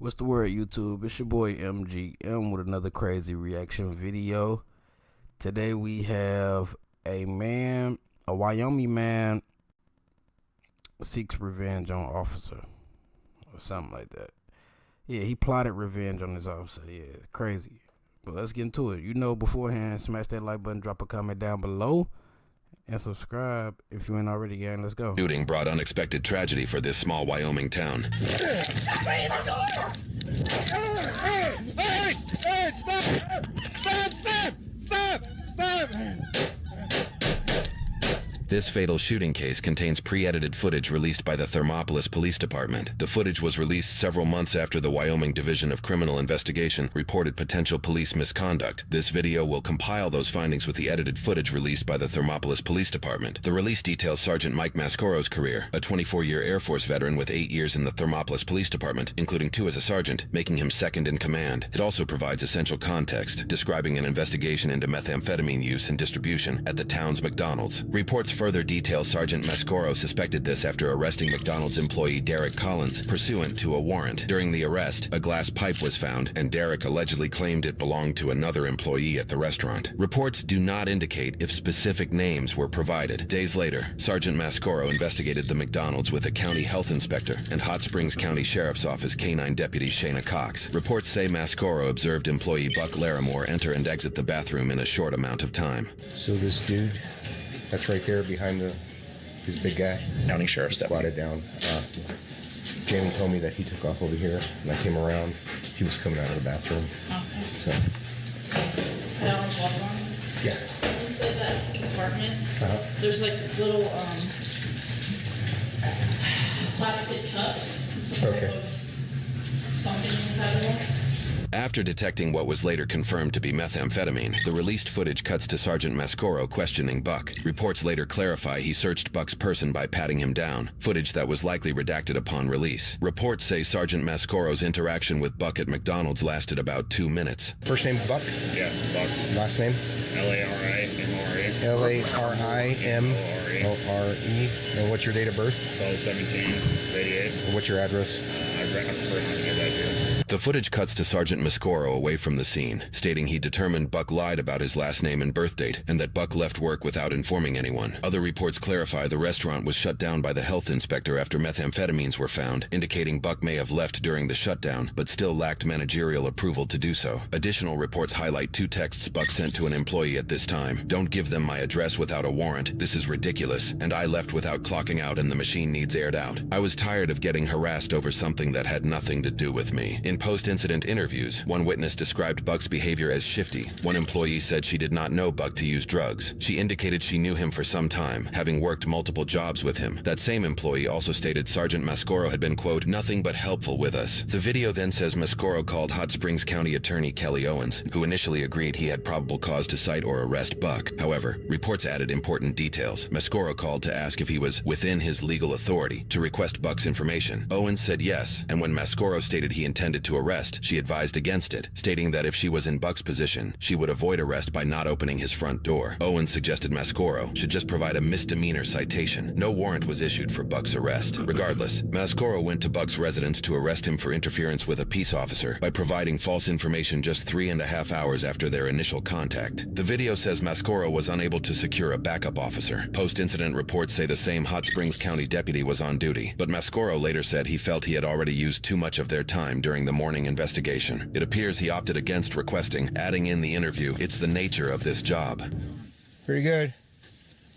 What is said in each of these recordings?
What's the word, YouTube? It's your boy MGM with another crazy reaction video. Today we have a Wyoming man seeks revenge on officer or something like that. Yeah, he plotted revenge on his officer. Yeah, crazy. But let's get into it. You know, beforehand, smash that like button, drop a comment down below, and subscribe if you ain't already, gang. Let's go. Shooting brought unexpected tragedy for this small Wyoming town. Hey, stop! Stop! This fatal shooting case contains pre-edited footage released by the Thermopolis Police Department. The footage was released several months after the Wyoming Division of Criminal Investigation reported potential police misconduct. This video will compile those findings with the edited footage released by the Thermopolis Police Department. The release details Sergeant Mike Mascoro's career, a 24-year Air Force veteran with 8 years in the Thermopolis Police Department, including 2 as a sergeant, making him second in command. It also provides essential context, describing an investigation into methamphetamine use and distribution at the town's McDonald's. Reports further detail Sergeant Mascoro suspected this after arresting McDonald's employee Derek Collins pursuant to a warrant. During the arrest, a glass pipe was found, and Derek allegedly claimed it belonged to another employee at the restaurant. Reports do not indicate if specific names were provided. Days later, Sergeant Mascoro investigated the McDonald's with a county health inspector and Hot Springs County Sheriff's Office K-9 deputy Shayna Cox. Reports say Mascoro observed employee Buck Larimore enter and exit the bathroom in a short amount of time. So this dude, that's right there behind this big guy. County Sheriff's squatted down. Jamie told me that he took off over here, and I came around. He was coming out of the bathroom. Okay. So, That one's gloves on? yeah. Inside that compartment, there's like little plastic cups. Some type of something inside of them. After detecting what was later confirmed to be methamphetamine, the released footage cuts to Sergeant Mascoro questioning Buck. Reports later clarify he searched Buck's person by patting him down, footage that was likely redacted upon release. Reports say Sergeant Mascoro's interaction with Buck at McDonald's lasted about 2 minutes. First name Buck. Yeah, Buck. Last name Larimore. Larimore. And what's your date of birth? 12/17/88. And what's your address? I prefer not to get that here. The footage cuts to Sergeant Mascoro away from the scene, stating he determined Buck lied about his last name and birth date, and that Buck left work without informing anyone. Other reports clarify the restaurant was shut down by the health inspector after methamphetamines were found, indicating Buck may have left during the shutdown, but still lacked managerial approval to do so. Additional reports highlight 2 texts Buck sent to an employee at this time. "Don't give them my address without a warrant. This is ridiculous, and I left without clocking out and the machine needs aired out. I was tired of getting harassed over something that had nothing to do with me." In post-incident interviews, one witness described Buck's behavior as shifty. One employee said she did not know Buck to use drugs. She indicated she knew him for some time, having worked multiple jobs with him. That same employee also stated Sergeant Mascoro had been, quote, "nothing but helpful with us." The video then says Mascoro called Hot Springs County Attorney Kelly Owens, who initially agreed he had probable cause to cite or arrest Buck. However, reports added important details. Mascoro called to ask if he was within his legal authority to request Buck's information. Owens said yes, and when Mascoro stated he intended to arrest, she advised against it, stating that if she was in Buck's position, she would avoid arrest by not opening his front door. Owens suggested Mascoro should just provide a misdemeanor citation. No warrant was issued for Buck's arrest. Regardless, Mascoro went to Buck's residence to arrest him for interference with a peace officer by providing false information just 3.5 hours after their initial contact. The video says Mascoro was unable to secure a backup officer. Post-incident reports say the same Hot Springs County deputy was on duty, but Mascoro later said he felt he had already used too much of their time during the morning investigation. It appears he opted against requesting, adding in the interview, "It's the nature of this job." Pretty good.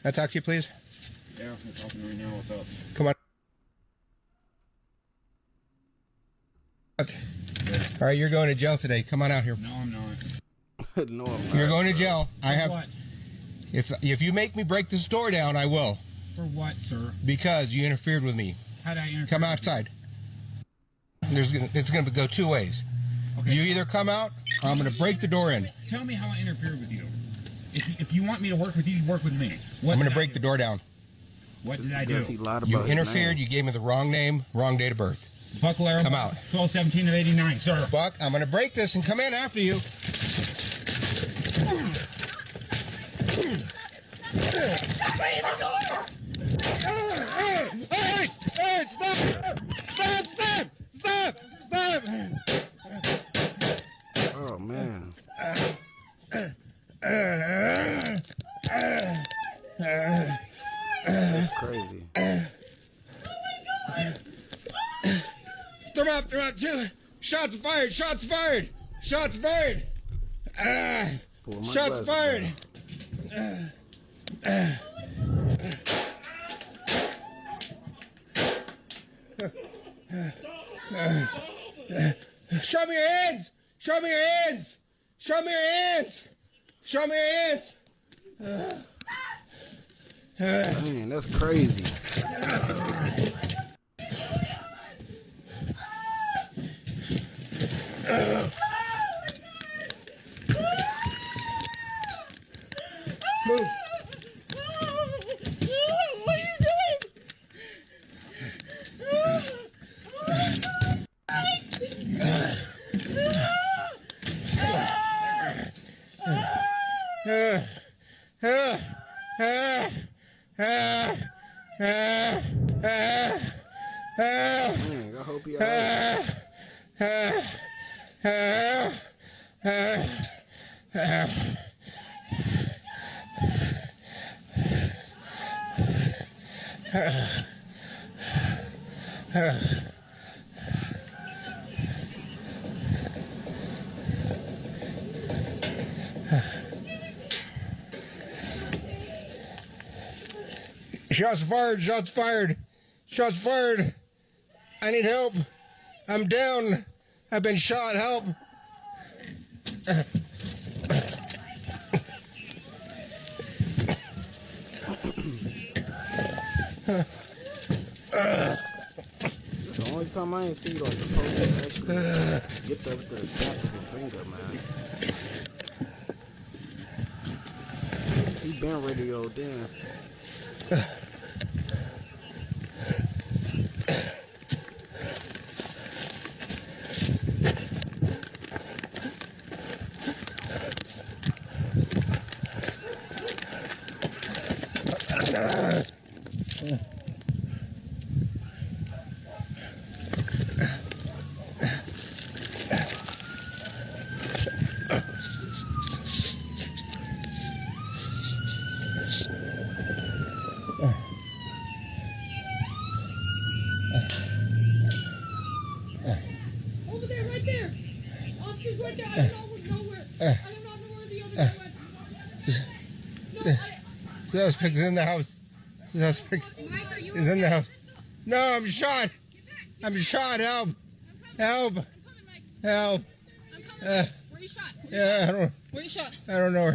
Can I talk to you, please? Yeah, we're talking right now. What's up? Come on. All right, you're going to jail today. Come on out here. No, I'm not. No, I'm not. You're going to jail. I have. What? If you make me break this door down, I will. For what, sir? Because you interfered with me. How did I interfere? Come outside. It's going to go 2 ways. Okay. You either come out, or I'm going to break the door in. Tell me how I interfered with you. If you want me to work with you, work with me. I'm going to break the door down. What did I do? Because he lied about You his interfered. name. You gave me the wrong name, wrong date of birth. Buck Larimore. Come out. 12/17/89, sir. Buck, I'm going to break this and come in after you. Hey, stop! Stop! Stop! Stop! Oh man. That's crazy. Throw him up, shots fired, shots fired, shots fired. Shots fired. Show me your hands! Show me your hands! Show me your hands! Show me your hands! Man, that's crazy. Move. What are you doing? Man, I hope you're alright. Shots fired, shots fired, shots fired. I need help. I'm down. I've been shot. Help. It's the only time I ain't see like the police actually get the snap of a finger, man. He been ready to go down. Over there, right there. Officer's right there. I don't know where. I do not know where the other guy went. No, Suspect is in the house. Suspect is in the house. No, I'm shot. I'm shot. Help. Help. Help. Where you shot? Where you shot? I don't know.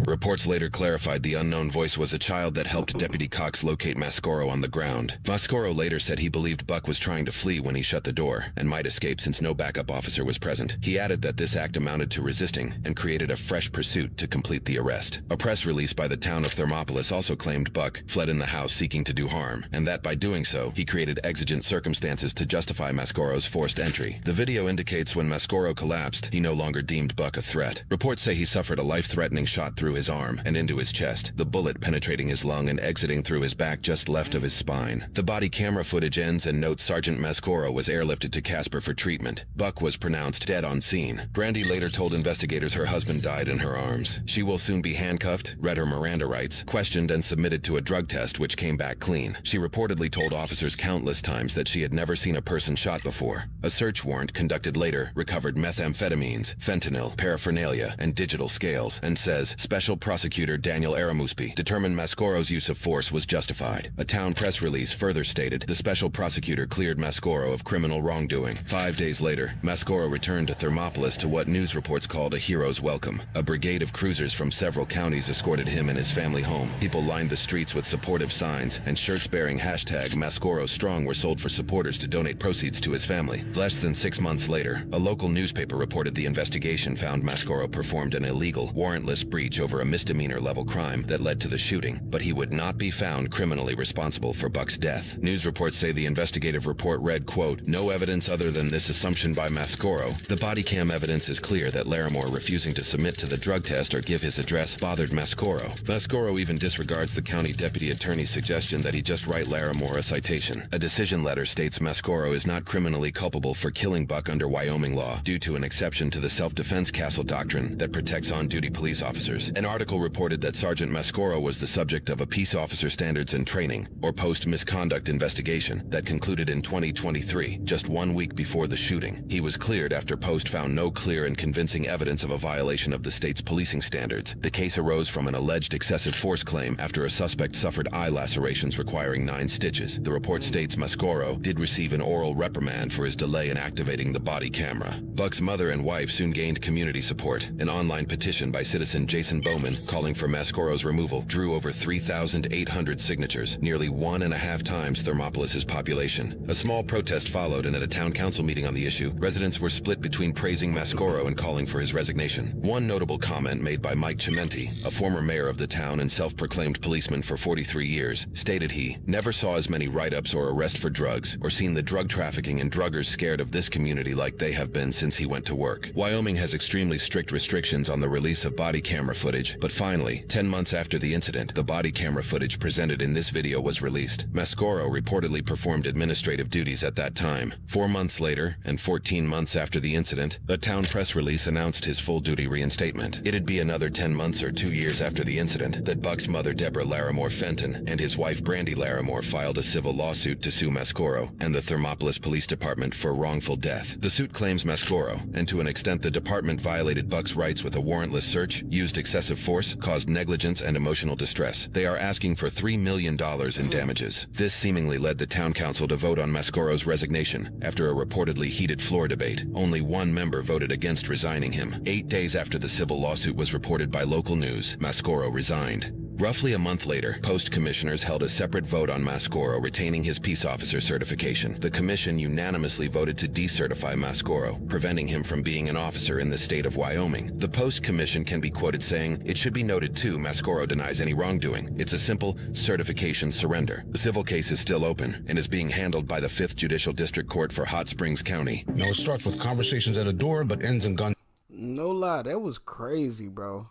Reports later clarified the unknown voice was a child that helped Deputy Cox locate Mascoro on the ground. Mascoro later said he believed Buck was trying to flee when he shut the door and might escape since no backup officer was present. He added that this act amounted to resisting and created a fresh pursuit to complete the arrest. A press release by the town of Thermopolis also claimed Buck fled in the house seeking to do harm, and that by doing so, he created exigent circumstances to justify Mascoro's forced entry. The video indicates when Mascoro collapsed, he no longer deemed Buck a threat. Reports say he suffered a life-threatening shot through his arm and into his chest, the bullet penetrating his lung and exiting through his back just left of his spine. The body camera footage ends and notes Sergeant Mascoro was airlifted to Casper for treatment. Buck was pronounced dead on scene. Brandy later told investigators her husband died in her arms. She will soon be handcuffed, read her Miranda rights, questioned and submitted to a drug test which came back clean. She reportedly told officers countless times that she had never seen a person shot before. A search warrant conducted later recovered methamphetamines, fentanyl, paraphernalia, and digital scales, and says Special Prosecutor Daniel Aramuspi determined Mascoro's use of force was justified. A town press release further stated the special prosecutor cleared Mascoro of criminal wrongdoing. 5 days later, Mascoro returned to Thermopolis to what news reports called a hero's welcome. A brigade of cruisers from several counties escorted him and his family home. People lined the streets with supportive signs, and shirts bearing hashtag Mascoro Strong were sold for supporters to donate proceeds to his family. Less than 6 months later, a local newspaper reported the investigation found Mascoro performed an illegal, warrantless breach over over a misdemeanor level crime that led to the shooting, but he would not be found criminally responsible for Buck's death. News reports say the investigative report read, quote, "No evidence other than this assumption by Mascoro. The body cam evidence is clear that Larimore refusing to submit to the drug test or give his address bothered Mascoro. Mascoro even disregards the county deputy attorney's suggestion that he just write Larimore a citation. A decision letter states Mascoro is not criminally culpable for killing Buck under Wyoming law due to an exception to the self-defense castle doctrine that protects on-duty police officers. An article reported that Sergeant Mascoro was the subject of a Peace Officer Standards and Training, or post-misconduct investigation, that concluded in 2023, just 1 week before the shooting. He was cleared after Post found no clear and convincing evidence of a violation of the state's policing standards. The case arose from an alleged excessive force claim after a suspect suffered eye lacerations requiring 9 stitches. The report states Mascoro did receive an oral reprimand for his delay in activating the body camera. Buck's mother and wife soon gained community support. An online petition by citizen Jason Bowman calling for Mascoro's removal drew over 3,800 signatures, nearly 1.5 times Thermopolis's population. A small protest followed, and at a town council meeting on the issue, residents were split between praising Mascoro and calling for his resignation. One notable comment made by Mike Chimenti, a former mayor of the town and self-proclaimed policeman for 43 years, stated he never saw as many write-ups or arrests for drugs, or seen the drug trafficking and druggers scared of this community like they have been since he went to work. Wyoming has extremely strict restrictions on the release of body camera footage, but finally, 10 months after the incident, the body camera footage presented in this video was released. Mascoro reportedly performed administrative duties at that time. 4 months later, and 14 months after the incident, a town press release announced his full-duty reinstatement. It'd be another 10 months or 2 years after the incident that Buck's mother, Deborah Larimore Fenton, and his wife, Brandy Larimore, filed a civil lawsuit to sue Mascoro and the Thermopolis Police Department for wrongful death. The suit claims Mascoro, and to an extent the department violated Buck's rights with a warrantless search, used excessive force, caused negligence and emotional distress. They are asking for $3 million in damages. This seemingly led the town council to vote on Mascoro's resignation after a reportedly heated floor debate. Only one member voted against resigning him. 8 days after the civil lawsuit was reported by local news, Mascoro resigned. Roughly a month later, Post commissioners held a separate vote on Mascoro retaining his peace officer certification. The commission unanimously voted to decertify Mascoro, preventing him from being an officer in the state of Wyoming. The Post commission can be quoted saying, "It should be noted too, Mascoro denies any wrongdoing. It's a simple certification surrender." The civil case is still open and is being handled by the 5th Judicial District Court for Hot Springs County. Now it starts with conversations at a door, but ends in gun. No lie, that was crazy, bro.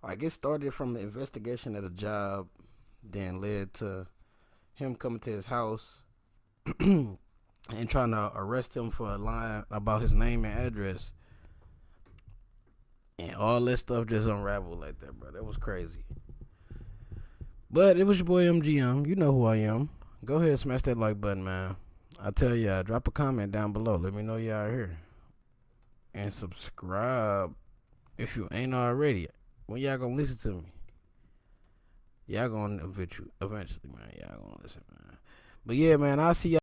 Like, it started from the investigation at a job, then led to him coming to his house and trying to arrest him for a lie about his name and address. And all that stuff just unraveled like that, bro. That was crazy. But it was your boy MGM. You know who I am. Go ahead and smash that like button, man. I tell y'all, drop a comment down below. Let me know y'all here. And subscribe if you ain't already. When y'all gonna listen to me? Y'all gonna eventually, man. Y'all gonna listen, man. But yeah, man, I'll see y'all.